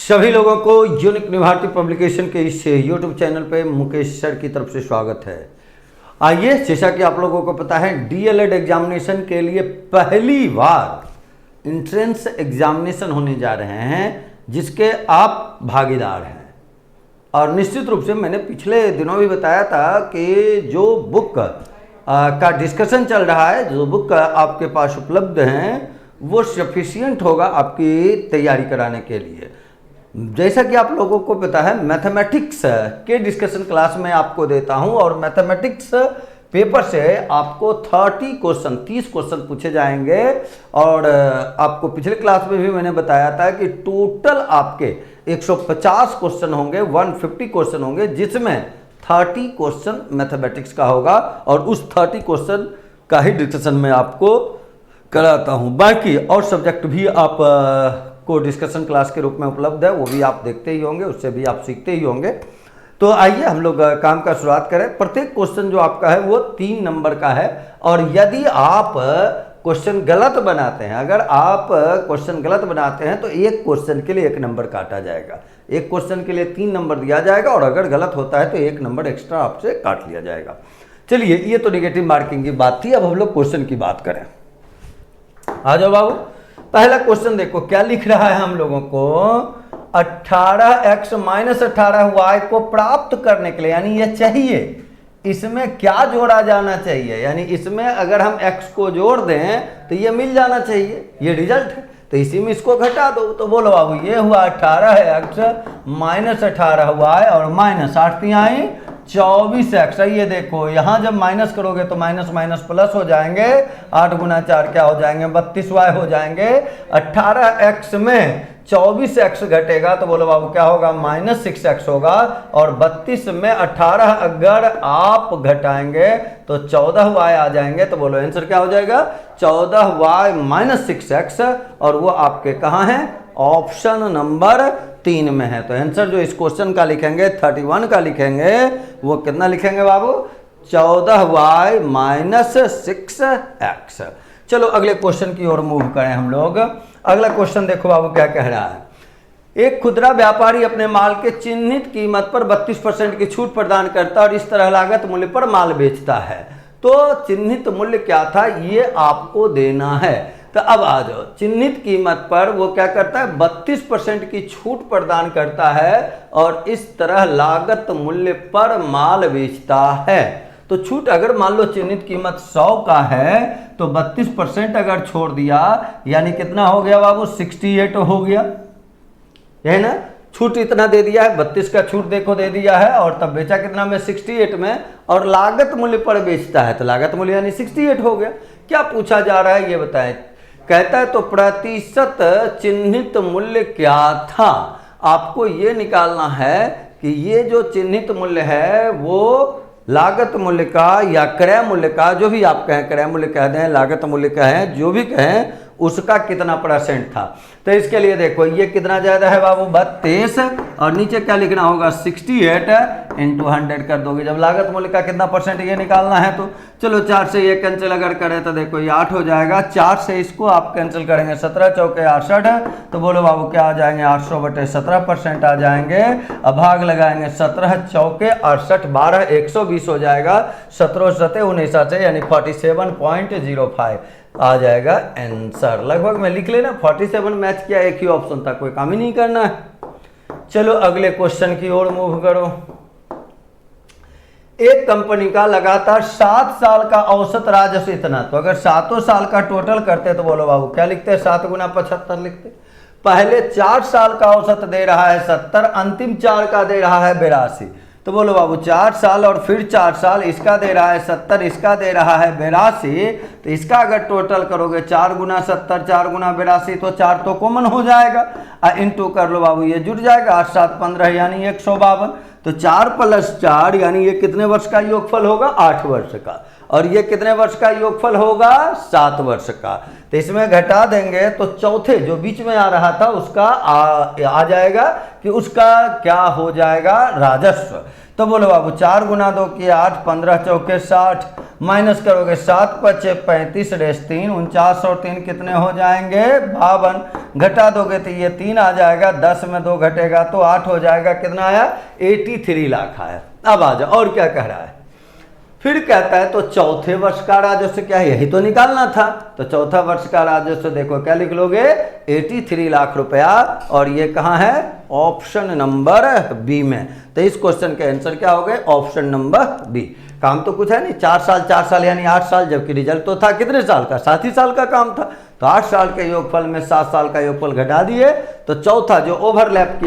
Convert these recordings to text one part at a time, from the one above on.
सभी लोगों को यूनिक न्यू भारती पब्लिकेशन के इस यूट्यूब चैनल पे मुकेश सर की तरफ से स्वागत है। आइए, जैसा कि आप लोगों को पता है, डीएलएड एग्जामिनेशन के लिए पहली बार इंट्रेंस एग्जामिनेशन होने जा रहे हैं जिसके आप भागीदार हैं। और निश्चित रूप से मैंने पिछले दिनों भी बताया था कि जो बुक का डिस्कशन चल रहा है, जो बुक आपके पास उपलब्ध हैं, वो सफिशिएंट होगा आपकी तैयारी कराने के लिए। जैसा कि आप लोगों को पता है, मैथमेटिक्स के डिस्कशन क्लास में आपको देता हूं और मैथमेटिक्स पेपर से आपको 30 क्वेश्चन पूछे जाएंगे। और आपको पिछले क्लास में भी मैंने बताया था कि टोटल आपके 150 क्वेश्चन होंगे, 150 क्वेश्चन होंगे, जिसमें 30 क्वेश्चन मैथमेटिक्स का होगा और उस 30 क्वेश्चन का ही डिस्कशन में आपको कराता हूं। बाकी और सब्जेक्ट भी आप को डिस्कशन क्लास के रूप में उपलब्ध है, वो भी आप देखते ही होंगे, उससे भी आप सीखते ही होंगे। तो आइए हम लोग काम का शुरुआत करें। प्रत्येक क्वेश्चन जो आपका है वो 3 नंबर का है और यदि आप क्वेश्चन गलत बनाते हैं, अगर आप क्वेश्चन गलत बनाते हैं तो एक क्वेश्चन के लिए 1 नंबर काटा जाएगा, एक क्वेश्चन के लिए 3 नंबर दिया जाएगा और अगर गलत होता है तो 1 नंबर एक्स्ट्रा आपसे काट लिया जाएगा। चलिए, ये तो नेगेटिव मार्किंग की बात थी। अब हम लोग क्वेश्चन की बात करें। आ जाओ बाबू, पहला क्वेश्चन देखो क्या लिख रहा है हम लोगों को। 18x - 18y को प्राप्त करने के लिए, यानी ये चाहिए, इसमें क्या जोड़ा जाना चाहिए, यानी इसमें अगर हम x को जोड़ दें तो ये मिल जाना चाहिए, ये रिजल्ट है। तो इसी में इसको घटा दो। तो बोलो बाबू, ये हुआ 18x - 18y और माइनस 8 आई 24x। ये देखो, यहाँ जब माइनस करोगे तो माइनस माइनस प्लस हो जाएंगे, 8 गुना 4 क्या हो जाएंगे, 32y हो जाएंगे। 18x में 24x घटेगा तो बोलो बाबू क्या होगा, -6x होगा। और 32 में 18 अगर आप घटाएंगे तो 14y आ जाएंगे। तो बोलो आंसर क्या हो जाएगा, 14y - 6x। और वो आपके कहाँ हैं, ऑप्शन नंबर 3 में है। तो आंसर जो इस क्वेश्चन का लिखेंगे 31 का लिखेंगे, वो कितना लिखेंगे बाबू, 14y - 6x। चलो अगले क्वेश्चन की ओर मूव करें हम लोग। अगला क्वेश्चन देखो बाबू क्या कह रहा है। एक खुदरा व्यापारी अपने माल के चिन्हित कीमत पर 32% की छूट प्रदान करता है और इस तरह लागत मूल्य पर माल बेचता है। तो चिन्हित मूल्य क्या था, ये आपको देना है। तो अब आ जाओ, चिन्हित कीमत पर वो क्या करता है, 32% की छूट प्रदान करता है और इस तरह लागत मूल्य पर माल बेचता है। तो छूट अगर मान लो चिन्हित कीमत 100 का है तो 32% अगर छोड़ दिया यानी कितना हो गया बाबू, 68 हो गया, है ना। छूट इतना दे दिया है, 32 का छूट देखो दे दिया है और तब बेचा कितना में, 68 में, और लागत मूल्य पर बेचता है तो लागत मूल्य यानी 68 हो गया। क्या पूछा जा रहा है ये बताएं। कहता है तो प्रतिशत चिन्हित मूल्य क्या था। आपको ये निकालना है कि ये जो चिन्हित मूल्य है वो लागत मूल्य का या क्रय मूल्य का, जो भी आप कहें, क्रय मूल्य कह दें, लागत मूल्य कहें, जो भी कहें, उसका कितना % था। तो इसके लिए देखो ये कितना ज्यादा है बाबू, 32, और नीचे क्या लिखना होगा, 68 × 100 कर दोगे जब लागत मूल्य का कितना % ये निकालना है। तो चलो 4 से ये कैंसिल अगर करें तो देखो ये 8 हो जाएगा, 4 से इसको आप कैंसिल करेंगे, 17 चौके 68। तो बोलो बाबू क्या आ जाएंगे, 800/17% आ जाएंगे। अब भाग लगाएंगे, 17 चौके 68, 12 120 हो जाएगा, 17 7 19 यानी 47.05 आ जाएगा आंसर। लगभग मैं लिख लेना, 47 मैच किया, एक ही ऑप्शन था, कोई काम ही नहीं करना है। चलो अगले क्वेश्चन की ओर मूव करो। एक कंपनी का लगातार 7 साल का औसत राजस्व इतना, तो अगर 7 साल का टोटल करते तो बोलो बाबू क्या लिखते, 7 गुना 75 लिखते। पहले 4 साल का औसत दे रहा है 70, अंतिम 4 का दे रहा है 82। तो बोलो बाबू 4 साल और फिर 4 साल, इसका दे रहा है 70, इसका दे रहा है 82। तो इसका अगर टोटल करोगे 4 गुना 70, 4 गुना 82, तो 4 तो कॉमन हो जाएगा, इंटू कर लो बाबू, ये जुड़ जाएगा, 8 7 15 यानी 152। तो 4 + 4 यानी ये कितने वर्ष का योगफल होगा, 8 वर्ष का, और ये कितने वर्ष का योगफल होगा, 7 वर्ष का। तो इसमें घटा देंगे तो चौथे जो बीच में आ रहा था उसका आ जाएगा कि उसका क्या हो जाएगा, राजस्व। तो बोलो बाबू 4 गुना 2 की 8, 15 चौके 60, माइनस करोगे 7 × 5 = 35 -3 49 और 3 कितने हो जाएंगे, 52। घटा दोगे तो ये 3 आ जाएगा, 10 में 2 घटेगा तो 8 हो जाएगा। कितना आया? 83 लाख आया। अब आ जाओ, और क्या कह रहा है? फिर कहता है तो चौथे वर्ष का राजस्व क्या है, यही तो निकालना था। तो चौथा वर्ष का राजस्व देखो क्या लिख लोगे, 83 लाख रुपया, और ये कहाँ है? ऑप्शन नंबर बी में। तो इस क्वेश्चन के आंसर क्या हो गए? Option number B. काम तो कुछ है नहीं, 4 साल यानी 8 साल, जबकि रिजल्ट तो था कितने साल का? 7 ही साल का काम था। तो 8 साल के योगफल में 7 साल का योगफल घटा दिए, तो चौथा जो ओवरलैप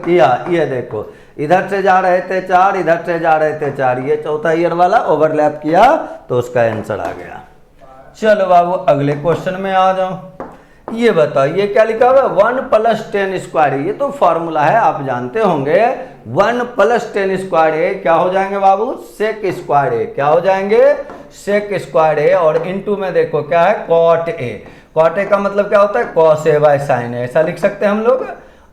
किया, ये देखो इधर से जा रहे थे 4, इधर से जा रहे थे 4, ये चौथा ईयर वाला ओवरलैप किया, तो उसका आंसर आ गया। चलो बाबू अगले क्वेश्चन में आ जाओ। ये बताओ ये क्या लिखा हुआ है? 1 + 10 स्क्वायर। ये तो फॉर्मूला है, आप जानते होंगे। 1 + 10 स्क्वायर ए क्या हो जाएंगे बाबू? सेक स्क्वायर ए। क्या हो जाएंगे? सेक स्क्वायर ए। और इनटू में देखो क्या है? Cot A. कॉट ए का मतलब क्या होता है? कॉस ए बाय साइन ए, ऐसा लिख सकते हैं हम लोग।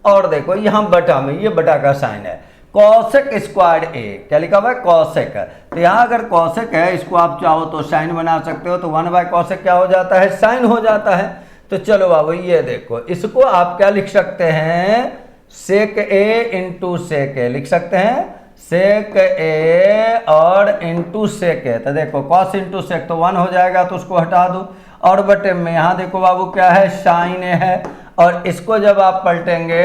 और देखो यहाँ बटा में, ये बटा का साइन है, कॉसेक स्क्वायर ए। क्या लिखा हुआ है? कॉसेक। तो यहाँ अगर कॉसेक है, इसको आप चाहो तो साइन बना सकते हो, तो 1/कॉसेक क्या हो जाता है? साइन हो जाता है। तो चलो बाबू ये देखो, इसको आप क्या लिख सकते हैं? सेक ए इंटू सेक ए लिख सकते हैं। सेक ए और इंटू सेक ए। तो देखो कॉस इंटू सेक तो 1 हो जाएगा, तो उसको हटा दो। और बटे में यहाँ देखो बाबू क्या है? साइन ए है। और इसको जब आप पलटेंगे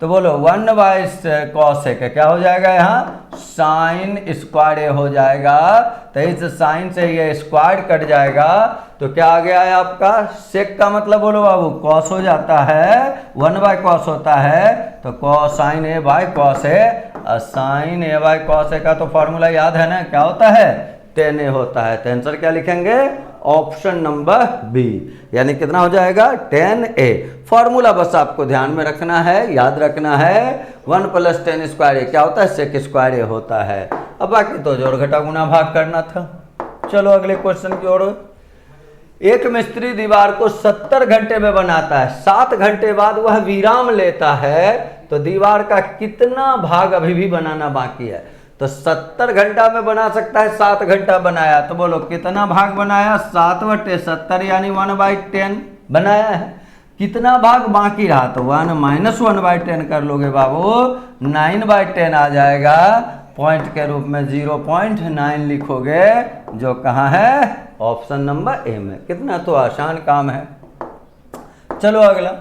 तो बोलो 1/कॉसेक क्या हो जाएगा? यहाँ साइन स्क्वायर ए हो जाएगा। तो इस साइन से ये स्क्वायर कट जाएगा, तो क्या आ गया है आपका? सेक का मतलब बोलो बाबू कॉस हो जाता है, 1/कॉस होता है, तो cosine A by cos A. Sin A by cos A का तो फॉर्मूला याद है ना, क्या होता है? tan a होता है। तो आंसर क्या लिखेंगे? ऑप्शन नंबर बी, यानी कितना हो जाएगा? tan a। फॉर्मूला बस आपको ध्यान में रखना है, याद रखना है। 1 + 10 स्क्वायर ए क्या होता है? सेक स्क्वायर ए होता है। अब बाकी तो जोड़ घटा गुना भाग करना था। चलो अगले क्वेश्चन की ओर। एक मिस्त्री दीवार को 70 घंटे में बनाता है, 7 घंटे बाद वह विराम लेता है, तो दीवार का कितना भाग अभी भी बनाना बाकी है? तो 70 घंटा में बना सकता है, 7 घंटा बनाया, तो बोलो कितना भाग बनाया? 7/70 यानी 1/10 बनाया है। कितना भाग बाकी रहा? तो 1 - 1/10 कर लोगे बाबू, 9/10 आ जाएगा। पॉइंट के रूप में 0.9 लिखोगे, जो कहाँ है? ऑप्शन नंबर ए में। कितना तो आसान काम है। चलो अगला।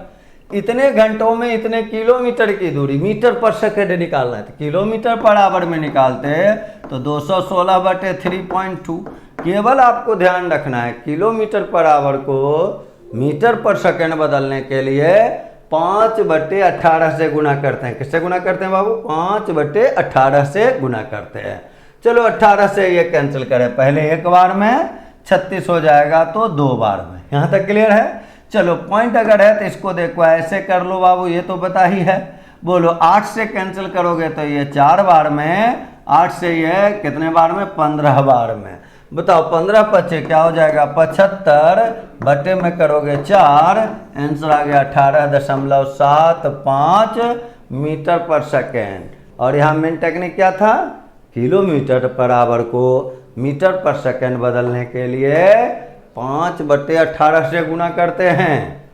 इतने घंटों में इतने किलोमीटर की दूरी, मीटर पर सेकेंड निकालना है, तो किलोमीटर पर आवर में निकालते हैं तो 216/3.2। केवल आपको ध्यान रखना है, किलोमीटर पर आवर को मीटर पर सेकेंड बदलने के लिए 5/18 से गुना करते हैं। किससे गुना करते हैं बाबू? 5/18 से गुना करते हैं। चलो 18 से ये कैंसिल करें, पहले एक बार में 36 हो जाएगा, तो 2 बार में। यहाँ तक क्लियर है? चलो पॉइंट अगर है तो इसको देखो ऐसे कर लो बाबू, ये तो पता ही है। बोलो 8 से कैंसिल करोगे तो ये 4 बार में, 8 से ये कितने बार में? 15 बार में। बताओ 15 × 5 क्या हो जाएगा? 75 बटे में करोगे 4, आंसर आ गया 18.75 मीटर पर सेकेंड। और यहाँ मेन टेक्निक क्या था? किलोमीटर पर आवर को मीटर पर सेकेंड बदलने के लिए 5/18 से गुना करते हैं।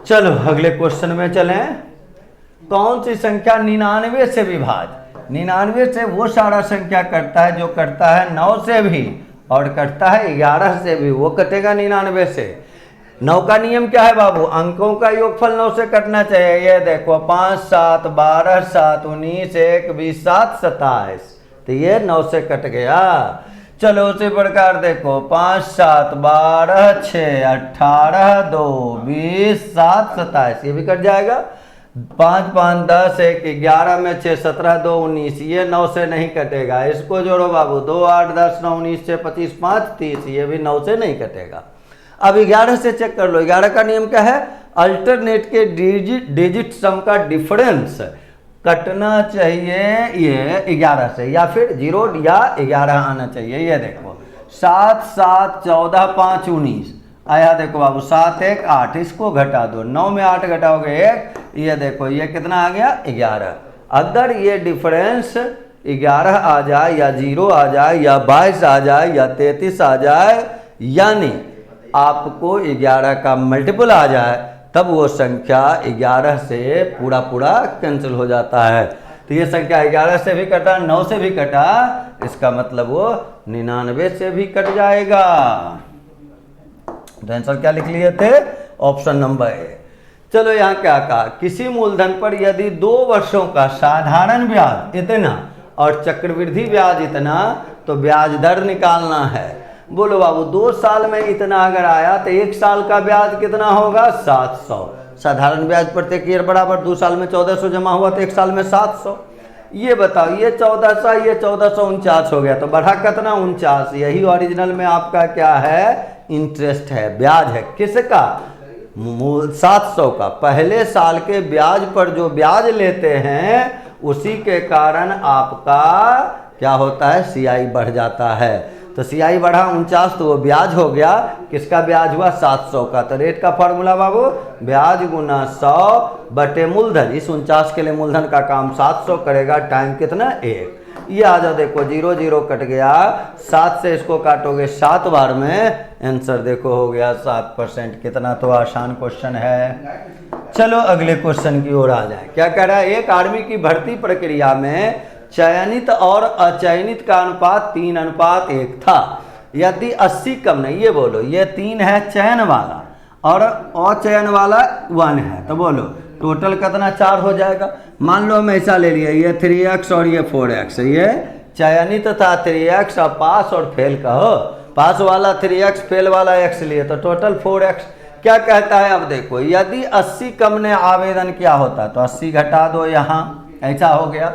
चलो अगले क्वेश्चन में चलें। कौन सी संख्या 99 से विभाज्य? 99 से वो सारा संख्या कटता है जो कटता है 9 से भी और कटता है 11 से भी, वो कटेगा 99 से। 9 का नियम क्या है बाबू? अंकों का योगफल 9 से कटना चाहिए। ये देखो 5 7 12 7 19 1 20 7 27, तो ये 9 से कट गया। चलो उसी प्रकार देखो 5 7 12 6 18 2 20 7 27, ये भी कट जाएगा। 5 5 10 1 11 में 6 17 2 19, ये 9 से नहीं कटेगा। इसको जोड़ो बाबू, 2 8 10 9 19 6 25 5 30, ये भी 9 से नहीं कटेगा। अब 11 से चेक कर लो। 11 का नियम क्या है? अल्टरनेट के डिजिट सम का डिफरेंस कटना चाहिए ये 11 से, या फिर 0 या 11 आना चाहिए। ये देखो 7 7 14 5 19 आया। देखो बाबू 7 1 8, इसको घटा दो, 9 में 8 घटाओगे 1, ये देखो ये कितना आ गया? 11। अगर ये डिफरेंस 11 आ जाए या 0 आ जाए या 22 आ जाए या 33 आ जाए, यानी आपको 11 का मल्टीपल आ जाए, तब वो संख्या 11 से पूरा पूरा कैंसिल हो जाता है। तो ये संख्या 11 से भी कटा, 9 से भी कटा, इसका मतलब वो 99 से भी कट जाएगा। तो आंसर क्या लिख लिए थे? Option number A. चलो यहाँ क्या कहा, किसी मूलधन पर यदि 2 वर्षों का साधारण ब्याज इतना और चक्रवृद्धि ब्याज इतना, तो ब्याज दर निकालना है। बोलो बाबू 2 साल में इतना अगर आया तो 1 साल का ब्याज कितना होगा? 700। साधारण ब्याज प्रत्येक ईयर बराबर 2 साल में 1400 जमा हुआ तो 1 साल में 700। ये बताओ, ये 1400, ये 1449 हो गया, तो बढ़ा कितना? 49। यही ओरिजिनल में आपका क्या है? इंटरेस्ट है, ब्याज है। किसका? 700 का। पहले साल के ब्याज पर जो ब्याज लेते हैं उसी के कारण आपका क्या होता है? सीआई बढ़ जाता है। तो सीआई बढ़ा 49, तो वो ब्याज हो गया। किसका ब्याज हुआ? 700 का। तो रेट का फॉर्मूला बाबू ब्याज गुना 100 बटे मूलधन। इस 49 के लिए मूलधन का काम 700 करेगा, टाइम कितना? 1। ये आ जाओ, देखो 0 0 कट गया, 7 से इसको काटोगे 7 बार में, आंसर देखो हो गया 7%। कितना तो आसान क्वेश्चन है। चलो अगले क्वेश्चन की ओर आ जाए। क्या कह रहा है? एक आर्मी की भर्ती प्रक्रिया में चयनित और अचयनित का अनुपात 3:1 था। यदि 80 कम नहीं, ये बोलो, ये 3 है चयन वाला और अचयन वाला 1 है, तो बोलो टोटल कितना? 4 हो जाएगा। मान लो हम ऐसा ले लिए, ये 3x और ये 4x, ये चयनित था 3x और पास और फेल का हो, पास वाला 3x, फेल वाला x लिए, तो टोटल 4x। क्या कहता है? अब देखो, यदि 80 कम ने आवेदन किया होता तो 80 घटा दो यहाँ, ऐसा हो गया।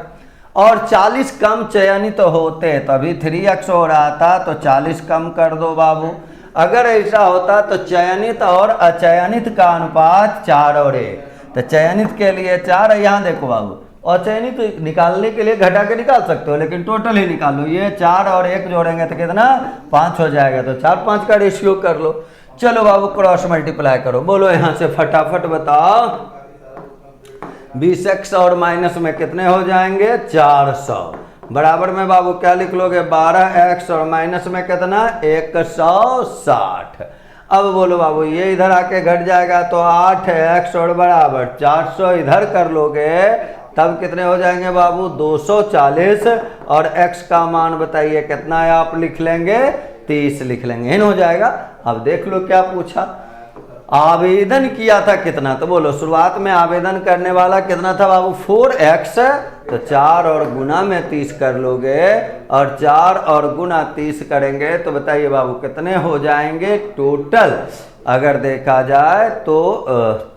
और 40 कम चयनित होते, तभी 3x हो रहा था, तो 40 कम कर दो बाबू। अगर ऐसा होता तो चयनित और अचयनित का अनुपात 4 और 1, तो चयनित के लिए 4 है। यहाँ देखो बाबू, अचयनित निकालने के लिए घटा के निकाल सकते हो, लेकिन टोटल ही निकाल लो। ये 4 और 1 जोड़ेंगे तो कितना? 5 हो जाएगा। तो 4 5 का रेशियो कर लो। चलो बाबू क्रॉस मल्टीप्लाई करो। बोलो यहाँ से फटाफट बताओ, 20x और माइनस में कितने हो जाएंगे? 400। बराबर में बाबू क्या लिख लोगे? 12x और माइनस में कितना? 160। अब बोलो बाबू ये इधर आके घट जाएगा, तो 8x और बराबर 400 इधर कर लोगे, तब कितने हो जाएंगे बाबू? 240। और x का मान बताइए कितना है? आप लिख लेंगे 30 लिख लेंगे, इन हो जाएगा। अब देख लो क्या पूछा, आवेदन किया था कितना? तो बोलो शुरुआत में आवेदन करने वाला कितना था बाबू? 4x। तो 4 और गुना में 30 कर लोगे, और 4 और गुना 30 करेंगे तो बताइए बाबू कितने हो जाएंगे टोटल? अगर देखा जाए तो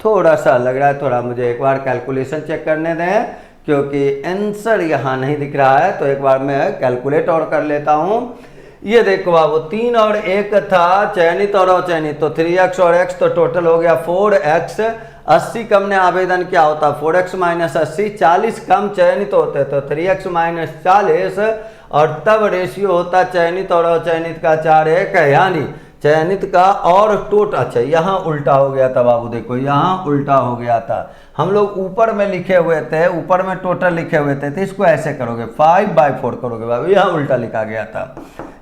थोड़ा सा लग रहा है, थोड़ा मुझे एक बार कैलकुलेशन चेक करने दें, क्योंकि आंसर यहाँ नहीं दिख रहा है, तो एक बार मैं कैलकुलेट और कर लेता हूँ। ये देखो बाबू 3 और 1 था चयनित और अचयनित, तो 3x और x, तो टोटल हो गया 4x। 80 कम ने आवेदन क्या होता? 4x minus 80। 40 कम चयनित होते तो 3x माइनस 40, और तब रेशियो होता चयनित और अचयनित का 4:1 है, यानी चयनित का और टोटल। अच्छा यहाँ उल्टा हो गया था बाबू, देखो यहाँ उल्टा हो गया था। हम लोग ऊपर में लिखे हुए थे, ऊपर में टोटल लिखे हुए थे, तो इसको ऐसे करोगे 5/4 करोगे बाबू, यहाँ उल्टा लिखा गया था।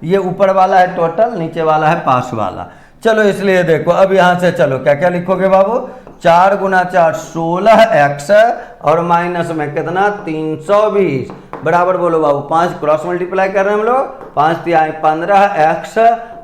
ये ऊपर वाला है टोटल, नीचे वाला है पास वाला। चलो इसलिए देखो अब यहाँ से चलो क्या क्या लिखोगे बाबू? 4 गुना 4 16x और माइनस में कितना? 320 बराबर बोलो बाबू 5 क्रॉस मल्टीप्लाई कर रहे हैं हम लोग, 5 तिहाई 15x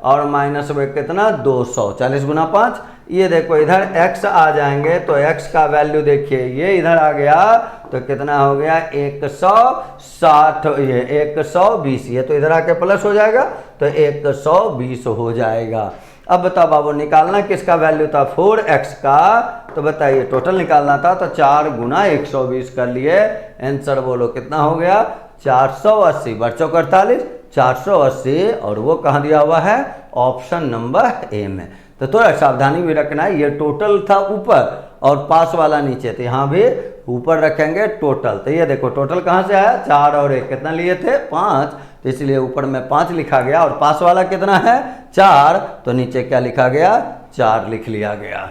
और माइनस में कितना? 200। 40 गुना 5, ये देखो इधर x आ जाएंगे तो x का वैल्यू देखिए, ये इधर आ गया तो कितना हो गया? 160, ये 120, ये तो इधर आके प्लस हो जाएगा तो 120 हो जाएगा। अब बताओ बाबू निकालना किसका वैल्यू था? 4x का। तो बताइए टोटल निकालना था, तो 4 गुना 120 कर लिए। आंसर बोलो कितना हो गया? 480। बच्चों 48 480, और वो कहाँ दिया हुआ है? ऑप्शन नंबर ए में। तो थोड़ा सावधानी भी रखना है, ये टोटल था ऊपर और पास वाला नीचे, तो यहाँ भी ऊपर रखेंगे टोटल। तो ये देखो टोटल कहाँ से आया? 4 और 1 कितना लिए थे? 5, तो इसलिए ऊपर में 5 लिखा गया, और पास वाला कितना है? 4, तो नीचे क्या लिखा गया? 4 लिख लिया गया।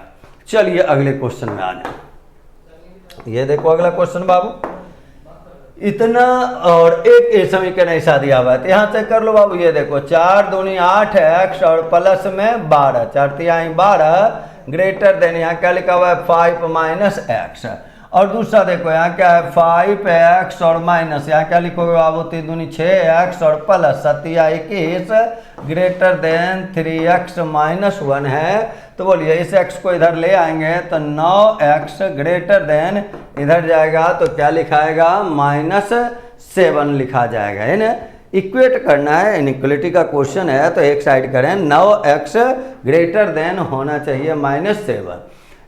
चलिए अगले क्वेश्चन में आ जाए। ये देखो अगला क्वेश्चन बाबू, इतना और एक समीकरण ऐसा दिया हुआ है, तो यहाँ से कर लो बाबू। ये देखो 4 दूनी 8x और प्लस में 12, 4 तिहाई 12 ग्रेटर देन, यहाँ क्या लिखा हुआ है 5 माइनस एक्स। और दूसरा देखो यहाँ क्या है 5x और माइनस, यहाँ क्या लिखोगे बाबू 3 दूनी 6x और plus 21 greater than 3x minus 1 है। तो बोलिए इस x को इधर ले आएंगे तो 9x ग्रेटर देन इधर जाएगा तो क्या लिखाएगा -7 लिखा जाएगा, है ना। इक्वेट करना है, इनइक्वलिटी का क्वेश्चन है तो एक साइड करें, 9x ग्रेटर देन होना चाहिए -7।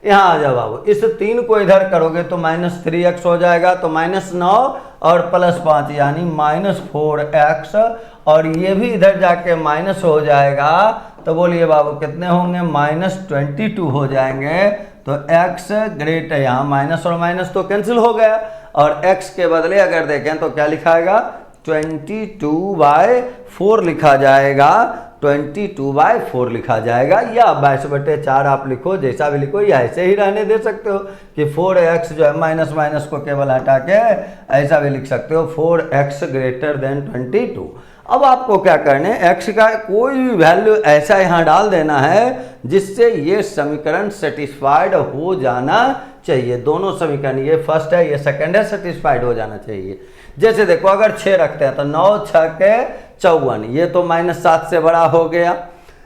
यहाँ आ जाओ बाबू, इस 3 को इधर करोगे तो -3x हो जाएगा, तो -9 और +5 यानी -4x, और ये भी इधर जाके माइनस हो जाएगा। तो बोलिए बाबू कितने होंगे -22 हो जाएंगे। तो x ग्रेटर, यहाँ माइनस और माइनस तो कैंसिल हो गया, और x के बदले अगर देखें तो क्या लिखाएगा 22/4 लिखा जाएगा, 22/4 लिखा जाएगा, या 22/4 आप लिखो, जैसा भी लिखो, या ऐसे ही रहने दे सकते हो कि 4x जो है माइनस माइनस को केवल हटा के ऐसा भी लिख सकते हो 4x ग्रेटर देन 22। अब आपको क्या करना है, x का कोई भी वैल्यू ऐसा यहाँ डाल देना है जिससे ये समीकरण सेटिस्फाइड हो जाना चाहिए। दोनों समीकरण, ये फर्स्ट है ये सेकंड है, सेटिस्फाइड हो जाना चाहिए। जैसे देखो अगर 6 रखते हैं तो 9 6 के 54, ये तो -7 से बड़ा हो गया।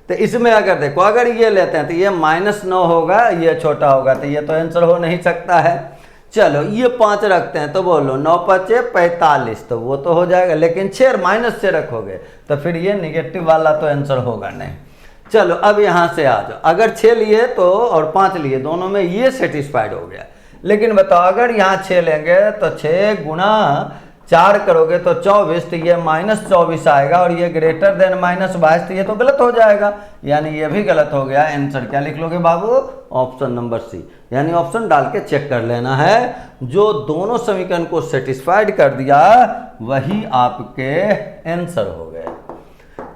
तो इसमें अगर देखो अगर ये लेते हैं तो ये -9 होगा, ये छोटा होगा, तो ये तो आंसर हो नहीं सकता है। चलो ये 5 रखते हैं तो बोलो 9 5 45, तो वो तो हो जाएगा, लेकिन 6 माइनस से रखोगे तो फिर ये निगेटिव वाला तो आंसर होगा नहीं। चलो अब यहाँ से आ जाओ, अगर 6 लिए तो और 5 लिए, दोनों में ये सेटिस्फाइड हो गया। लेकिन बताओ अगर यहाँ 6 लेंगे तो 6 गुना 4 करोगे तो 24, तो ये -24 आएगा, और ये ग्रेटर देन -22, तो ये तो गलत हो जाएगा, यानी ये भी गलत हो गया। आंसर क्या लिख लोगे बाबू, ऑप्शन नंबर सी, यानी ऑप्शन डाल के चेक कर लेना है। जो दोनों समीकरण को सेटिस्फाइड कर दिया वही आपके आंसर हो गए।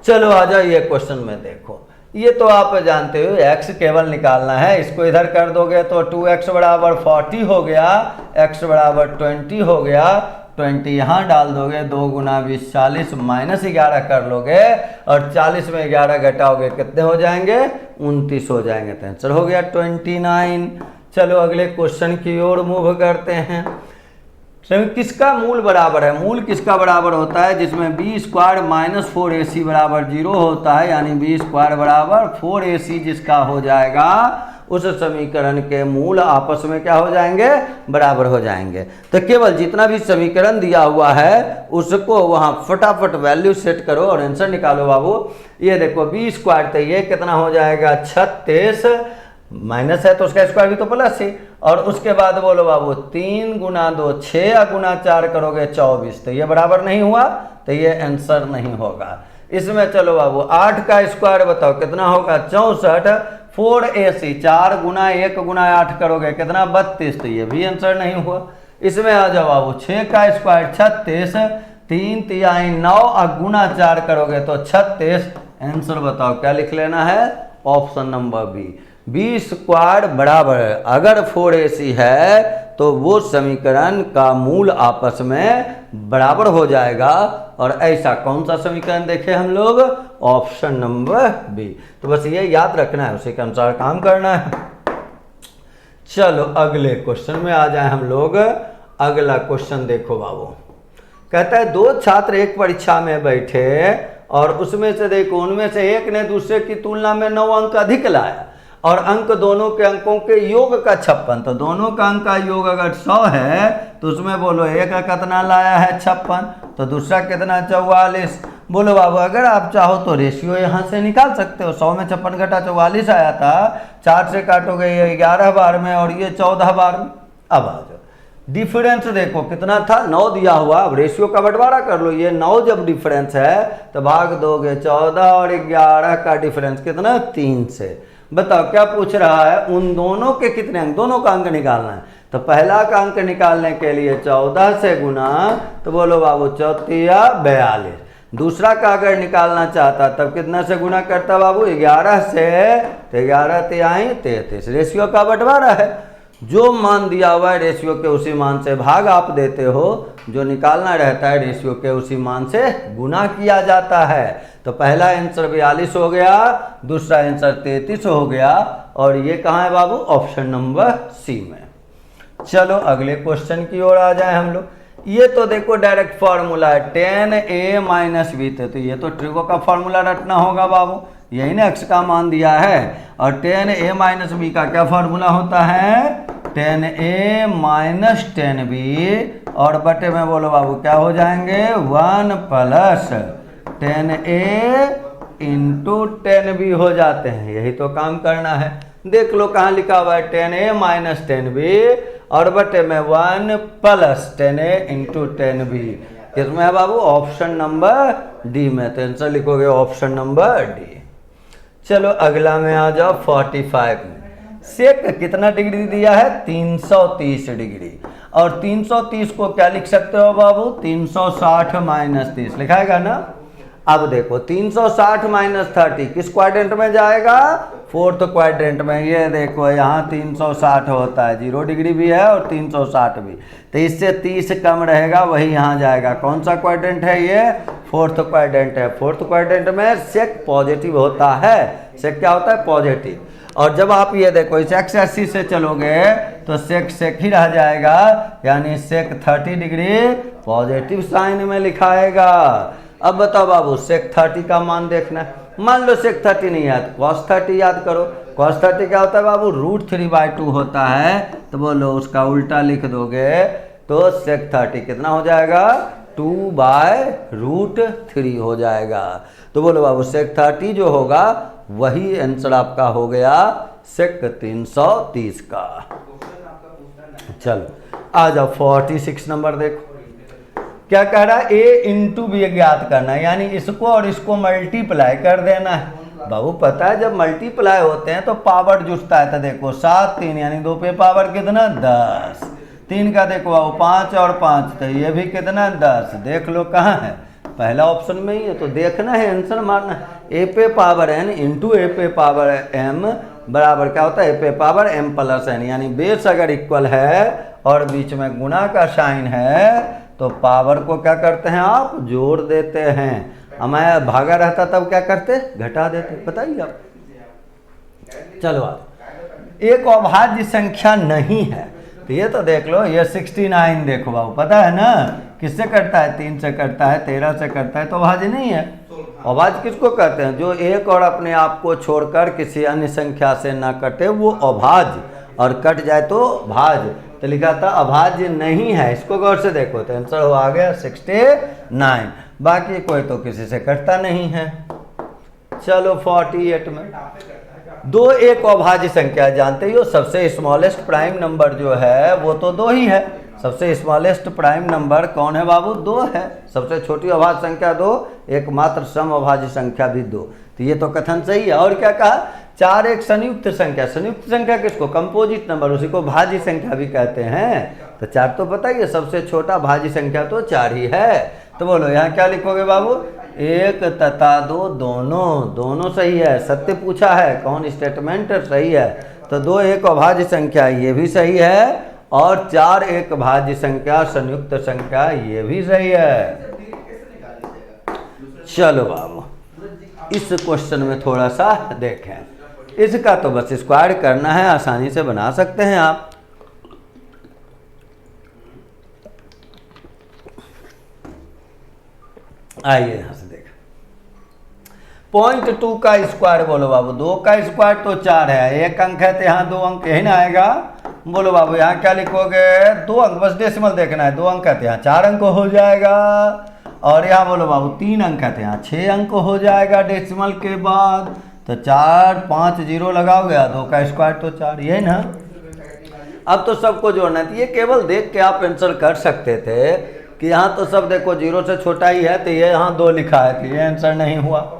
चलो आ जाओ ये क्वेश्चन में देखो, ये तो आप जानते हो x केवल निकालना है, इसको इधर कर दोगे तो 2x बराबर 40 हो गया, x बराबर 20 हो गया, 20 यहाँ डाल दोगे, 2 गुना 20 40, -11 कर लोगे, और 40 में 11 घटाओगे कितने हो जाएंगे 29 हो जाएंगे, तो आंसर हो गया 29। चलो अगले क्वेश्चन की ओर मूव करते हैं। किसका मूल बराबर है, मूल किसका बराबर होता है जिसमें b² - 4ac बराबर 0 होता है, यानी b² बराबर 4ac जिसका हो जाएगा उस समीकरण के मूल आपस में क्या हो जाएंगे, बराबर हो जाएंगे। तो केवल जितना भी समीकरण दिया हुआ है उसको वहाँ फटाफट वैल्यू सेट करो और आंसर निकालो बाबू। ये देखो b² तो ये कितना हो जाएगा 36, माइनस है तो उसका स्क्वायर भी तो प्लस ही, और उसके बाद बोलो बाबू 3 गुना 2 6 गुना 4 करोगे 24, तो ये बराबर नहीं हुआ, तो ये आंसर नहीं होगा। इसमें चलो बाबू 8 का स्क्वायर बताओ कितना होगा 64, 4ac 4 गुना 1 गुना 8 करोगे कितना 32, तो ये भी आंसर नहीं हुआ। इसमें आ जाओ बाबू 6 का स्क्वायर 36, 3 तिहाई 9 और गुना 4 करोगे तो 36, आंसर बताओ क्या लिख लेना है, ऑप्शन नंबर बी, b² बराबर है। अगर 4ac है तो वो समीकरण का मूल आपस में बराबर हो जाएगा, और ऐसा कौन सा समीकरण देखे हम लोग, ऑप्शन नंबर बी। तो बस ये याद रखना है, उसी के अनुसार काम करना है। चलो अगले क्वेश्चन में आ जाए हम लोग। अगला क्वेश्चन देखो बाबू, कहता है 2 छात्र एक परीक्षा में बैठे और उसमें से देखो उनमें से एक ने दूसरे की तुलना में 9 अंक अधिक लाया, और अंक दोनों के अंकों के योग का 56, तो दोनों का अंक का योग अगर 100 है तो उसमें बोलो एक का कितना लाया है 56, तो दूसरा कितना 44। बोलो बाबू अगर आप चाहो तो रेशियो यहाँ से निकाल सकते हो, 100 में 56 घटा 44 आया था, 4 से काटोगे ये 11 बार में और ये 14 बार में। अब आ जाओ डिफरेंस देखो कितना था 9 दिया हुआ, अब रेशियो का बंटवारा कर लो, ये 9 जब डिफरेंस है तो भाग दोगे 14 और 11 का डिफरेंस कितना 3 से। बताओ क्या पूछ रहा है, उन दोनों के कितने अंक, दोनों का अंक निकालना है। तो पहला का अंक निकालने के लिए 14 से गुना, तो बोलो बाबू 14 42। दूसरा का अगर निकालना चाहता तब कितना से गुना करता बाबू 11 से, तो 11 तिहाई 33, रेशियो का बंटवारा है। जो मान दिया हुआ है रेशियो के उसी मान से भाग आप देते हो, जो निकालना रहता है रेशियो के उसी मान से गुना किया जाता है। तो पहला आंसर 42 हो गया, दूसरा आंसर 33 हो गया, और ये कहाँ है बाबू? ऑप्शन नंबर सी में। चलो अगले क्वेश्चन की ओर आ जाए हम लोग। ये तो देखो डायरेक्ट फॉर्मूला है 10a माइनस बी, तो ये तो ट्रिगो का फॉर्मूला रटना होगा बाबू, यही ना x का मान दिया है। और 10a माइनस बी का क्या फॉर्मूला होता है? 10a माइनस 10b, और बटे में बोलो बाबू क्या हो जाएंगे? 1 प्लस 10a इंटू 10b हो जाते हैं। यही तो काम करना है। देख लो कहाँ लिखा हुआ है 10a माइनस 10b, और बटे में 1 प्लस 10a इंटू 10b। किसमें है बाबू? ऑप्शन नंबर डी में। तो आंसर लिखोगे ऑप्शन नंबर डी। चलो अगला में आ जाओ 45 में। सेक कितना डिग्री दिया है? 330 डिग्री। और 330 को क्या लिख सकते हो बाबू? 360 माइनस 30 लिखाएगा ना। अब देखो 360 माइनस 30 किस क्वाड्रेंट में जाएगा? फोर्थ क्वाड्रेंट में। ये देखो यहाँ 360 होता है, 0 डिग्री भी है और 360 भी, तो इससे 30 कम रहेगा, वही यहाँ जाएगा। कौन सा क्वाड्रेंट है ये? फोर्थ क्वाड्रेंट है। फोर्थ क्वाड्रेंट में सेक पॉजिटिव होता है। सेक क्या होता है? पॉजिटिव। और जब आप ये देखो इस एक्स एक्सिस से चलोगे तो सेक ही रह जाएगा, यानी सेक 30 डिग्री पॉजिटिव साइन में लिखाएगा। अब बताओ बाबू सेक 30 का मान देखना है। मान लो सेक 30 नहीं याद, cos 30 याद करो। cos 30 क्या होता है बाबू? √3/2 होता है। तो बोलो उसका उल्टा लिख दोगे तो सेक 30 कितना हो जाएगा? 2/√3 हो जाएगा। तो बोलो बाबू सेक 30 जो होगा वही आंसर आपका हो गया सेक 330 का। चलो आ जाओ 46 नंबर देखो क्या कह रहा है? a इंटू बी ज्ञात करना है, यानी इसको और इसको मल्टीप्लाई कर देना है। बाबू पता है जब मल्टीप्लाई होते हैं तो पावर जुटता है। तो देखो 7 3 यानी 2 पे पावर कितना? 10। 3 का देखो बाबू 5 और 5, तो ये भी कितना? 10। देख लो कहाँ है? पहला ऑप्शन में ही है। तो देखना है आंसर मारना है। ए पे पावर एन इंटू ए पे पावर एम बराबर क्या होता है? ए पे पावर एम प्लस एन, यानी बेस अगर इक्वल है और बीच में गुना का साइन है तो पावर को क्या करते हैं आप? जोड़ देते हैं। हमें भागा रहता तब क्या करते? घटा देते। बताइए आप। चलो आप एक अभाज्य संख्या नहीं है, तो ये तो देख लो, ये 69 देखो बाबू, पता है ना किससे कटता है? 3 से कटता है, 13 से कटता है, तो अभाज्य नहीं है। अभाज्य किसको कहते हैं? जो एक और अपने आप को छोड़कर किसी अन्य संख्या से ना कटे वो अभाज्य, और कट जाए तो भाज्य। तो लिखा था अभाज्य नहीं है। इसको गौर से देखो तो आंसर हो आ गया 69। बाकी कोई तो किसी से कटता नहीं है। चलो 48 में दो एक अभाज्य संख्या जानते ही हो। सबसे स्मॉलेस्ट प्राइम नंबर जो है वो तो 2 ही है। सबसे स्मॉलेस्ट प्राइम नंबर कौन है बाबू? 2 है। सबसे छोटी अभाज्य संख्या 2, एकमात्र सम अभाज्य संख्या भी 2। तो ये तो कथन सही है। और क्या कहा? 4 एक संयुक्त संख्या। संयुक्त संख्या किसको? कंपोजिट नंबर, उसी को भाज्य संख्या भी कहते हैं। तो 4 तो पता ही है, सबसे छोटा भाज्य संख्या तो 4 ही है। तो बोलो यहाँ क्या लिखोगे बाबू? 1 तथा 2 दोनों सही है। सत्य पूछा है, कौन स्टेटमेंट सही है। तो 2 एक अभाज्य संख्या ये भी सही है, और 4 एक भाज्य संख्या संयुक्त संख्या ये भी सही है। चलो बाबू इस क्वेश्चन में थोड़ा सा देखें। इसका तो बस स्क्वायर करना है, आसानी से बना सकते हैं आप। आइए यहां से देखें। 0.2 का स्क्वायर बोलो बाबू। 2 का स्क्वायर तो 4 है, 1 अंक है तो यहाँ 2 अंक यही ना आएगा। बोलो बाबू यहाँ क्या लिखोगे? 2 अंक, बस डेसिमल देखना है। 2 अंक है तो यहाँ 4 अंक हो जाएगा। और यहाँ बोलो बाबू 3 अंक है तो यहाँ 6 अंक हो जाएगा डेसिमल के बाद। तो 4 5 0 लगाओगे, 2 का स्क्वायर तो 4, ये ना। अब तो सबको जोड़ना है। ये केवल देख के आप आंसर कर सकते थे कि यहाँ तो सब देखो 0 से छोटा ही है, तो ये यहाँ 2 लिखा है, तो ये आंसर नहीं हुआ।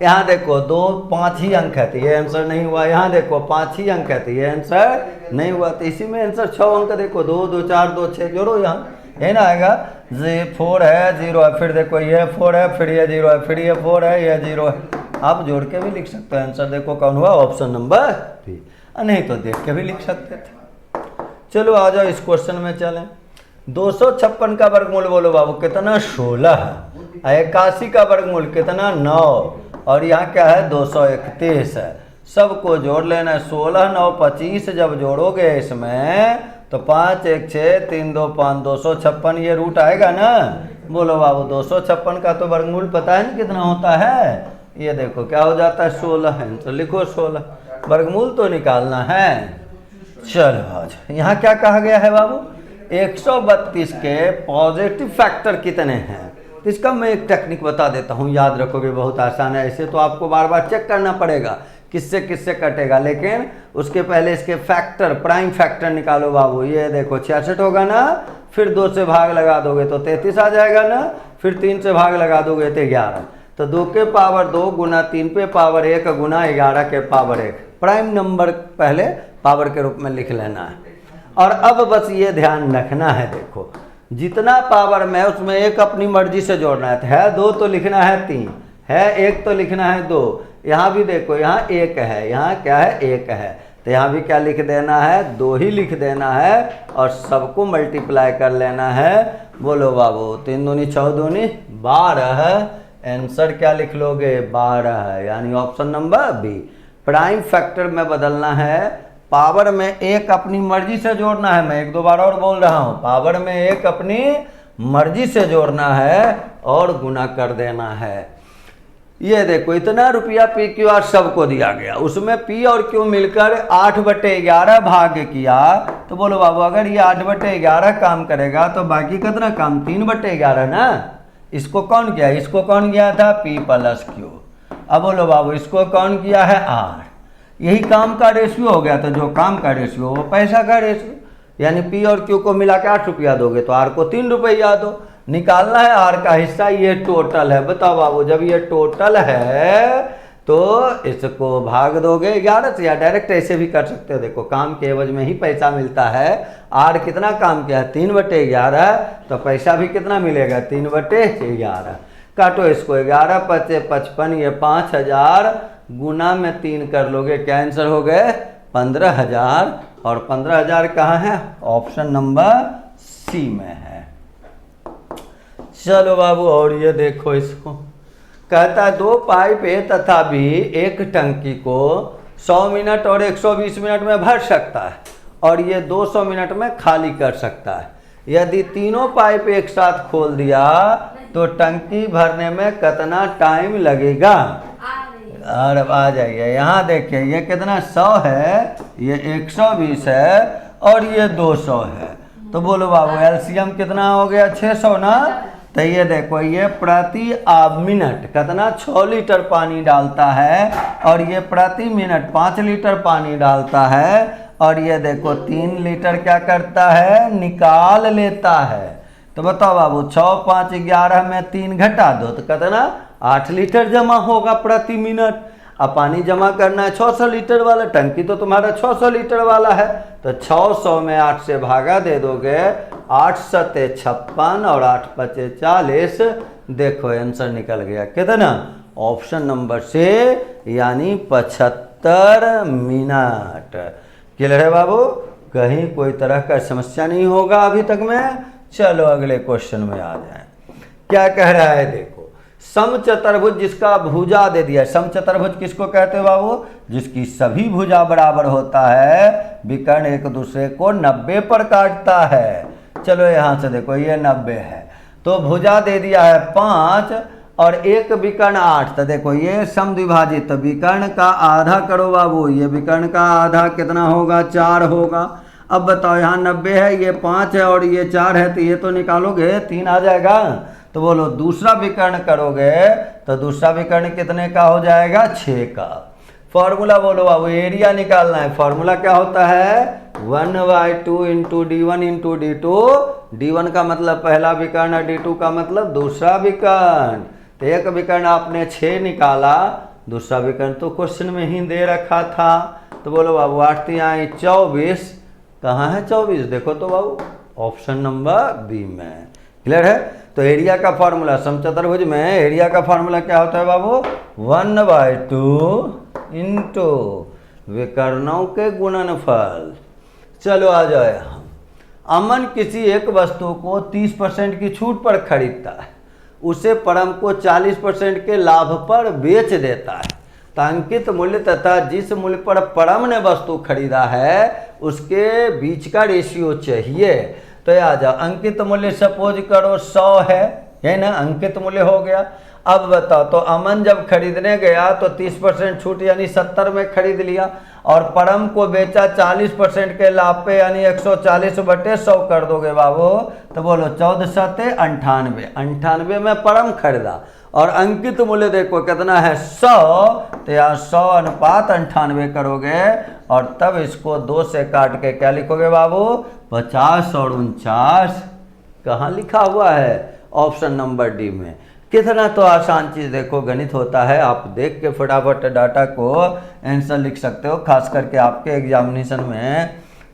यहाँ देखो 2 5 ही अंक है, तो ये आंसर नहीं हुआ। यहाँ देखो 5 ही अंक है, तो ये आंसर नहीं हुआ। तो इसी में आंसर 6 अंक देखो, 2 2 4 2 6 जोड़ो यहाँ, ये ना आएगा। 4 है 0 है, फिर देखो ये 4 है, फिर ये 0 है, फिर ये 4 है, ये 0 है। आप जोड़ के भी लिख सकते हैं। आंसर देखो कौन हुआ? Option number B. नहीं तो देख के भी लिख सकते थे। चलो आ जाओ इस क्वेश्चन में चलें। 256 का वर्गमूल बोलो बाबू कितना, 16 है। 81 का वर्गमूल कितना, 9। और यहाँ क्या है, 231 है। सबको जोड़ लेना है। 16, 9, 25 जब जोड़ोगे इसमें तो 5, 1, 6, 3, 2, 5, 256 ये रूट आएगा ना। बोलो बाबू 256 का तो वर्गमूल पता है ना कितना होता है, ये देखो क्या हो जाता है, 16 है। तो लिखो 16, वर्गमूल तो निकालना है। चलो आज यहाँ क्या कहा गया है बाबू, 132 के पॉजिटिव फैक्टर कितने हैं। तो इसका मैं एक टेक्निक बता देता हूँ, याद रखोगे, बहुत आसान है। ऐसे तो आपको बार बार चेक करना पड़ेगा किससे किससे कटेगा, लेकिन उसके पहले इसके फैक्टर, प्राइम फैक्टर निकालो बाबू। ये देखो 66 होगा ना, फिर 2 से भाग लगा दोगे तो 33 आ जाएगा ना, फिर 3 से भाग लगा दोगे तो 11। तो 2 के पावर 2 गुना 3 पे पावर 1 गुना 11 के पावर 1, प्राइम नंबर पहले पावर के रूप में लिख लेना है। और अब बस ये ध्यान रखना है, देखो जितना पावर में उसमें एक अपनी मर्जी से जोड़ना है 2 तो लिखना है 3, है 1 तो लिखना है 2। यहाँ भी देखो यहाँ 1 है, यहाँ क्या है 1 है, तो यहाँ भी क्या लिख देना है, 2 ही लिख देना है और सबको मल्टीप्लाई कर लेना है। बोलो बाबू 3 दूनी 6 दूनी 12, आंसर क्या लिख लोगे, 12 है, यानी option number B. Prime factor में बदलना है, पावर में 1 अपनी मर्जी से जोड़ना है। मैं 1-2 बार और बोल रहा हूँ, पावर में 1 अपनी मर्जी से जोड़ना है और गुना कर देना है। ये देखो इतना रुपया पी क्यू आर सबको दिया गया, उसमें पी और क्यू मिलकर 8/11 भाग किया। तो बोलो बाबू अगर ये 8/11 काम करेगा तो बाकी कितना काम, 3/11 ना। इसको कौन किया, इसको कौन किया था, पी प्लस क्यू। अब बोलो बाबू इसको कौन किया है, आर। यही काम का रेशियो हो गया, तो जो काम का रेशियो वो पैसा का रेशियो, यानी पी और क्यू को मिला के 8 रुपया दोगे तो आर को 3 रुपया दो। निकालना है आर का हिस्सा, ये टोटल है। बताओ बाबू जब ये टोटल है तो इसको भाग दोगे 11 से, या डायरेक्ट ऐसे भी कर सकते हो। देखो काम के एवज में ही पैसा मिलता है। आर कितना काम किया है, 3/11, तो पैसा भी कितना मिलेगा, 3/11। काटो इसको, 11 × 5 = 55, ये 5000 गुना में 3 कर लोगे, क्या आंसर हो गए, 15,000। और 15,000 कहाँ है, ऑप्शन नंबर सी में है। चलो बाबू और ये देखो, इसको कहता है 2 पाइप ए तथा बी एक टंकी को 100 मिनट और 120 मिनट में भर सकता है और ये 200 मिनट में खाली कर सकता है। यदि तीनों पाइप एक साथ खोल दिया तो टंकी भरने में कितना टाइम लगेगा। और आ जाइए यहाँ देखिए, ये कितना 100 है, ये 120 है और ये 200 है। तो बोलो बाबू एलसीएम कितना हो गया, 600 ना। तो ये देखो ये प्रति मिनट कितना 6 लीटर पानी डालता है और ये प्रति मिनट 5 लीटर पानी डालता है। और ये देखो 3 लीटर क्या करता है, निकाल लेता है। तो बताओ बाबू 6, 5, 11 में 3 घटा दो तो कितना 8 लीटर जमा होगा प्रति मिनट। अब पानी जमा करना है 600 लीटर वाला, टंकी तो तुम्हारा 600 लीटर वाला है, तो 600 में 8 से भागा दे दोगे, 8 × 7 = 56 और 8 × 5 = 40। देखो आंसर निकल गया कितना, ऑप्शन नंबर से, यानी 75 मिनट। क्लियर है बाबू, कहीं कोई तरह का समस्या नहीं होगा अभी तक में। चलो अगले क्वेश्चन में आ जाए, क्या कह रहा है देखो, समचतुर्भुज जिसका भुजा दे दिया। समचतुर्भुज किसको कहते हैं बाबू, जिसकी सभी भुजा बराबर होता है, विकर्ण एक दूसरे को 90 पर काटता है। चलो यहाँ से देखो ये 90 है, तो भुजा दे दिया है 5 और एक विकर्ण 8। तो देखो ये समद्विभाजित, तो विकर्ण का आधा करो बाबू, ये विकर्ण का आधा कितना होगा, 4 होगा। अब बताओ यहाँ 90 है, ये 5 है और ये 4 है, तो ये तो निकालोगे 3 आ जाएगा। तो बोलो दूसरा विकर्ण करोगे तो दूसरा विकर्ण कितने का हो जाएगा, 6 का। फॉर्मूला बोलो बाबू, एरिया निकालना है। फॉर्मूला क्या होता है, 1/2 × d1 × d2। d1 का मतलब पहला विकर्ण और d2 का मतलब दूसरा विकर्ण। तो एक विकर्ण आपने 6 निकाला, दूसरा विकर्ण तो क्वेश्चन में ही दे रखा था। तो बोलो बाबू 8 × 3 = 24। कहाँ है 24, देखो तो बाबू ऑप्शन नंबर बी में। क्लियर है। तो एरिया का फॉर्मूला, समचतुर्भुज में एरिया का फॉर्मूला क्या होता है बाबू, 1/2 × विकर्णों के गुणनफल। चलो आ जाए हम अमन किसी एक वस्तु को 30% की छूट पर खरीदता है, उसे परम को 40% के लाभ पर बेच देता है। तो अंकित मूल्य तथा जिस मूल्य पर परम ने वस्तु खरीदा है उसके बीच का रेशियो चाहिए। तो ये आ जाओ, अंकित मूल्य सपोज करो 100 है ना, अंकित मूल्य हो गया। अब बताओ, तो अमन जब खरीदने गया तो 30% छूट यानी 70 में खरीद लिया, और परम को बेचा 40% के लाभ पे यानी 140/100 कर दोगे बाबू, तो बोलो 14 सते 98, 98 में परम खरीदा। और अंकित मूल्य देखो कितना है 100, तो यहाँ 100 अनुपात 98 करोगे, और तब इसको 2 से काट के क्या लिखोगे बाबू, 50 और 49। कहाँ लिखा हुआ है, ऑप्शन नंबर डी में। कितना तो आसान चीज़, देखो गणित होता है, आप देख के फटाफट डाटा को आंसर लिख सकते हो। खास करके आपके एग्जामिनेशन में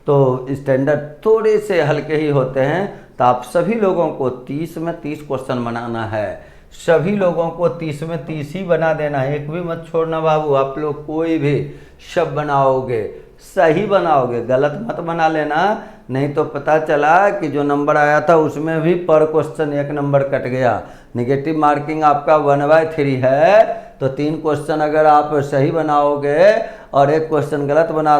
तो स्टैंडर्ड थोड़े से हल्के ही होते हैं, तो आप सभी लोगों को 30 में 30 क्वेश्चन बनाना है, सभी लोगों को 30 में 30 ही बना देना है, एक भी मत छोड़ना बाबू। आप लोग कोई भी शब्द बनाओगे सही बनाओगे, गलत मत बना लेना, नहीं तो पता चला कि जो नंबर आया था उसमें भी पर क्वेश्चन 1 नंबर कट गया। नेगेटिव मार्किंग आपका 1/3 है, तो 3 क्वेश्चन अगर आप सही बनाओगे और 1 क्वेश्चन गलत बना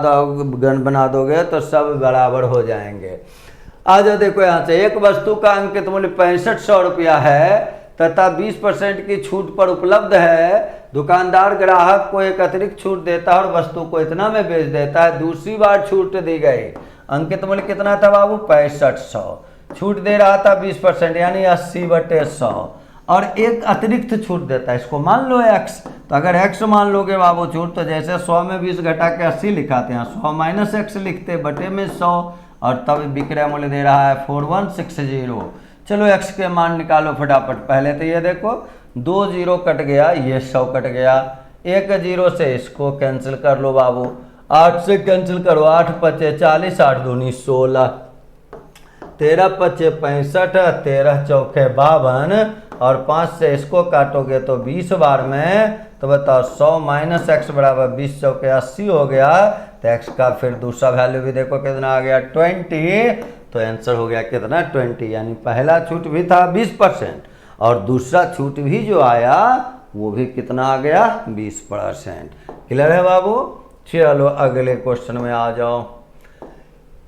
दोगे तो सब बराबर हो जाएंगे। आ जाओ, देखो यहाँ से, एक वस्तु का अंकित मूल्य 6500 रुपया है तथा 20% की छूट पर उपलब्ध है। दुकानदार ग्राहक को एक अतिरिक्त छूट देता है और वस्तु को इतना में बेच देता है। दूसरी बार छूट दी गई, अंकित मूल्य कितना था बाबू, 6500, छूट दे रहा था 20% यानी 80/100, और एक अतिरिक्त छूट देता है, इसको मान लो x। तो अगर x मान लोगे बाबू छूट, तो जैसे 100 में 20 घटा के 80 लिखाते हैं, 100 माइनस x लिखते बटे में 100, और तब विक्रय मूल्य दे रहा है 4160। चलो x के मान निकालो फटाफट। पहले तो ये देखो 2 0 कट गया, ये 100 कट गया, 1 0 से इसको कैंसिल कर लो बाबू, 8 से कैंसिल करो, 8 पचे 40, 8 दूनी 16, 13 पचे 65, 13 चौके 52, और 5 से इसको काटोगे तो 20 बार में, तो बताओ 100 माइनस एक्स बराबर 20 चौके 80 हो गया। तो एक्स का फिर दूसरा वैल्यू भी देखो कितना आ गया, 20। तो आंसर हो गया कितना, 20, यानी पहला छूट भी था 20% और दूसरा छूट भी जो आया वो भी कितना आ गया, 20%। क्लियर है बाबू। चलो अगले क्वेश्चन में आ जाओ।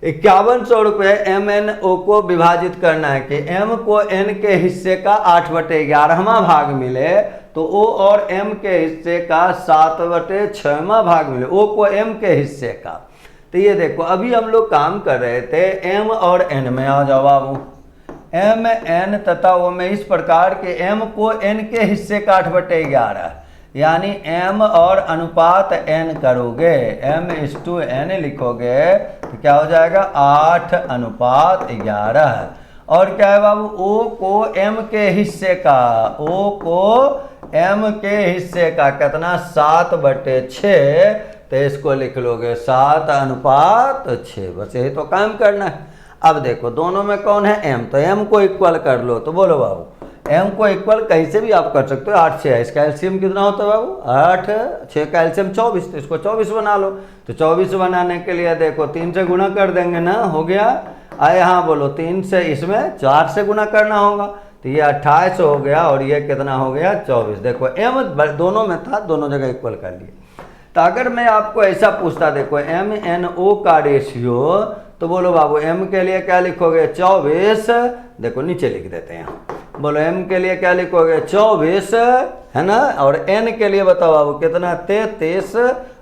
5100 रुपये MNO को विभाजित करना है कि M को N के हिस्से का 8/11वां भाग मिले, तो O और M के हिस्से का 7/6वां भाग मिले, O को M के हिस्से का। तो ये देखो अभी हम लोग काम कर रहे थे M और N में, आ जाओ बाबू। M N तथा O में इस प्रकार के M को N के हिस्से का 8/11, यानी M और अनुपात N करोगे, M/N लिखोगे तो क्या हो जाएगा, 8/11। और क्या है बाबू, O को M के हिस्से का, O को M के हिस्से का कितना, 7/6, तो इसको लिख लोगे 7/6। बस यही तो काम करना है। अब देखो दोनों में कौन है, M, तो M को इक्वल कर लो। तो बोलो बाबू, M को इक्वल कैसे भी आप कर सकते हो, 8 6 है, इसका एलसीएम कितना होता है बाबू, 8 6 का एलसीएम 24, तो इसको 24 बना लो। तो 24 बनाने के लिए देखो 3 से गुणा कर देंगे ना, हो गया। आए हाँ बोलो, 3 से इसमें 4 से गुणा करना होगा, तो ये 28 हो गया और ये कितना हो गया, 24। देखो M दोनों में था, दोनों जगह इक्वल कर लिए। तो अगर मैं आपको ऐसा पूछता, देखो MNO का रेशियो, तो बोलो बाबू M के लिए क्या लिखोगे, 24। देखो नीचे लिख देते हैं, बोलो M के लिए क्या लिखोगे, 24 है ना, और N के लिए बताओ बाबू कितना, 33,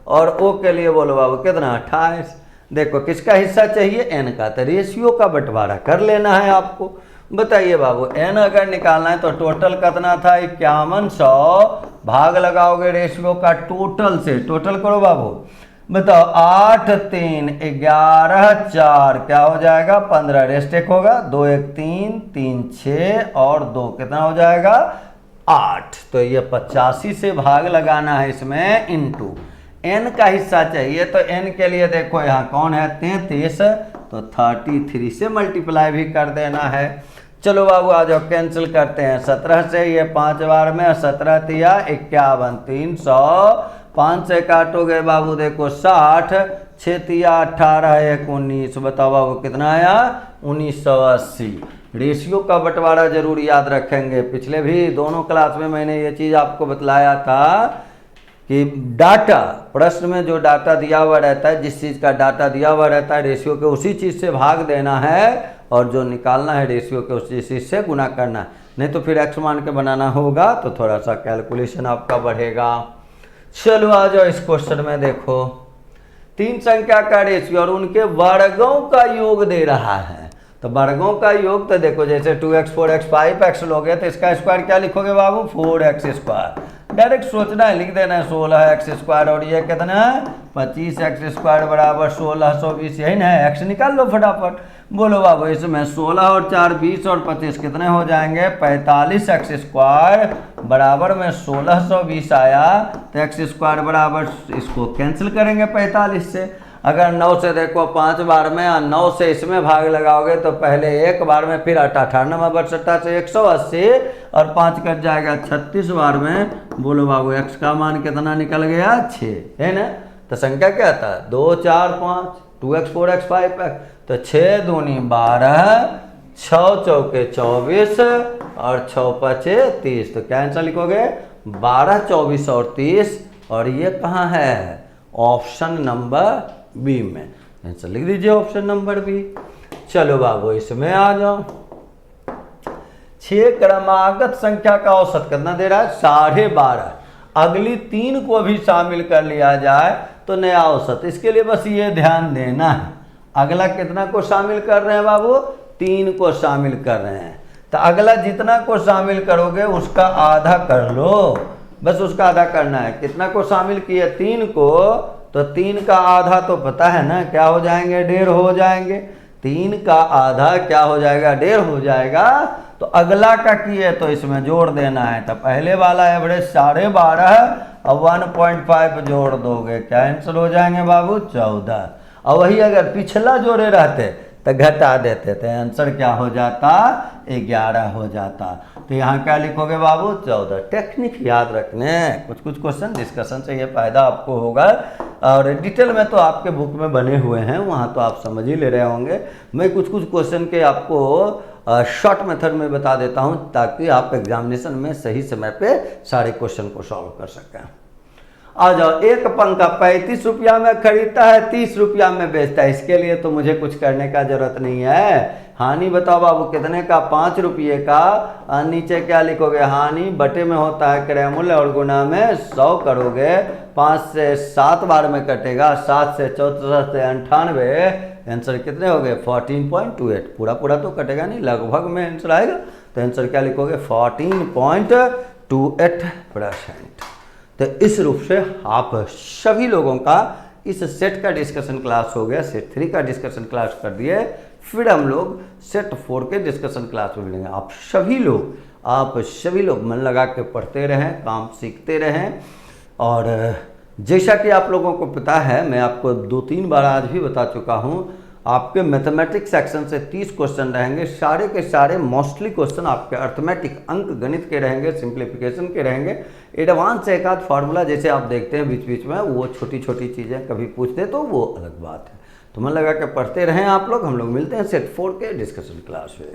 और O के लिए बोलो बाबू कितना, 28। देखो किसका हिस्सा चाहिए, N का, तो रेशियो का बंटवारा कर लेना है आपको। बताइए बाबू N अगर निकालना है तो टोटल कितना था, 5100, भाग लगाओगे रेशियो का टोटल से, टोटल करो बाबू, बताओ 8 3 11 4 क्या हो जाएगा, 15, रेस्ट एक होगा, 2 1 3 3 6 और 2 कितना हो जाएगा, 8। तो ये 85 से भाग लगाना है इसमें, इनटू N का हिस्सा चाहिए, तो N के लिए देखो यहाँ कौन है, 33, तो 33 से मल्टीप्लाई भी कर देना है। चलो बाबू आ जाओ, कैंसिल करते हैं, 17 से ये 5 बार में, 17 तिया 51, 300, 5 से काटोगे बाबू देखो 60, 6 तिया 18 1 19, बताओ बाबू कितना आया 1980। रेशियो का बंटवारा जरूर याद रखेंगे। पिछले भी दोनों क्लास में मैंने ये चीज़ आपको बतलाया था कि डाटा, प्रश्न में जो डाटा दिया हुआ रहता है, जिस चीज़ का डाटा दिया हुआ रहता है रेशियो के उसी चीज़ से भाग देना है, और जो निकालना है रेशियो के उसी चीज़ से गुना करना है। नहीं तो फिर एक्स मान के बनाना होगा तो थोड़ा सा कैलकुलेशन आपका बढ़ेगा। चलो आ जाओ इस क्वेश्चन में। देखो 3 संख्या का रेशियो और उनके वर्गों का योग दे रहा है। तो वर्गों का योग तो देखो, जैसे 2x 4x 5x लोगे तो इसका स्क्वायर क्या लिखोगे बाबू 4x स्क्वायर। डायरेक्ट सोचना है, लिख देना है 16x स्क्वायर, और ये कितना है 25x स्क्वायर बराबर 1620, यही ना है। x निकाल लो फटाफट। बोलो बाबू इसमें 16 और 4 20 और 25 कितने हो जाएंगे 45x स्क्वायर बराबर में 1620 आया। तो x स्क्वायर बराबर, इसको कैंसिल करेंगे 45 से। अगर 9 से देखो 5 बार में और 9 से इसमें भाग लगाओगे तो पहले एक बार में, फिर 98 बटा से 180 और 5 कट जाएगा 36 बार में। बोलो बाबू x का मान कितना निकल गया 6, है ना। तो संख्या क्या था 2 4 5, 2x 4x 5x, तो 6 दूनी 12, 6 चौके 24 और 6 पचे 30। तो क्या आंसर लिखोगे 12 24 और 30, और ये कहाँ है ऑप्शन नंबर बी में। आंसर लिख दीजिए ऑप्शन नंबर बी। चलो बाबू इसमें आ जाओ। 6 क्रमागत संख्या का औसत कितना दे रहा है 12.5। अगली 3 को भी शामिल कर लिया जाए तो नया औसत। इसके लिए बस ये ध्यान देना है, अगला कितना को शामिल कर रहे हैं बाबू 3 को शामिल कर रहे हैं। तो अगला जितना को शामिल करोगे उसका आधा कर लो, बस उसका आधा करना है। कितना को शामिल किए 3 को, तो 3 का आधा तो पता है ना क्या हो जाएंगे 1.5 हो जाएंगे। 3 का आधा क्या हो जाएगा 1.5 हो जाएगा। तो अगला का किए तो इसमें जोड़ देना है। तो पहले वाला एवरेज 12.5 और 1.5 जोड़ दोगे, क्या आंसर हो जाएंगे बाबू 14। और वही अगर पिछला जोड़े रहते तो घटा देते तो आंसर क्या हो जाता 11 हो जाता। तो यहाँ क्या लिखोगे बाबू 14। टेक्निक याद रखने, कुछ कुछ क्वेश्चन डिस्कशन से ये फायदा आपको होगा, और डिटेल में तो आपके बुक में बने हुए हैं, वहाँ तो आप समझ ही ले रहे होंगे। मैं कुछ कुछ क्वेश्चन के आपको शॉर्ट मेथड में बता देता हूँ ताकि आप एग्जामिनेशन में सही समय पे सारे क्वेश्चन को सॉल्व कर सकें। आ जाओ। एक पंखा 35 रुपया में खरीदता है 30 रुपया में बेचता है। इसके लिए तो मुझे कुछ करने का जरूरत नहीं है। हानि बताओ बाबू कितने का 5 रुपये का, और नीचे क्या लिखोगे हानि बटे में होता है क्रय मूल्य और गुना में 100 करोगे। 5 से 7 बार में कटेगा, 7 से 64 से 98, आंसर कितने हो गए 14.28। पूरा पूरा तो कटेगा नहीं, लगभग में आंसर आएगा। तो आंसर क्या लिखोगे 14.28%। तो इस रूप से आप सभी लोगों का इस सेट का डिस्कशन क्लास हो गया। सेट 3 का डिस्कशन क्लास कर दिए, फिर हम लोग सेट 4 के डिस्कशन क्लास में मिलेंगे। आप सभी लोग मन लगा के पढ़ते रहें, काम सीखते रहें। और जैसा कि आप लोगों को पता है, मैं आपको 2-3 बार आज भी बता चुका हूँ, आपके मैथमेटिक्स सेक्शन से 30 क्वेश्चन रहेंगे। सारे के सारे मोस्टली क्वेश्चन आपके अर्थमेटिक अंक गणित के रहेंगे, सिंप्लीफिकेशन के रहेंगे। एडवांस एक आध फार्मूला जैसे आप देखते हैं बीच बीच में, वो छोटी छोटी चीज़ें कभी पूछते तो वो अलग बात है। तो मन लगा के पढ़ते रहें आप लोग। हम लोग मिलते हैं सेट 4 के डिस्कशन क्लास में।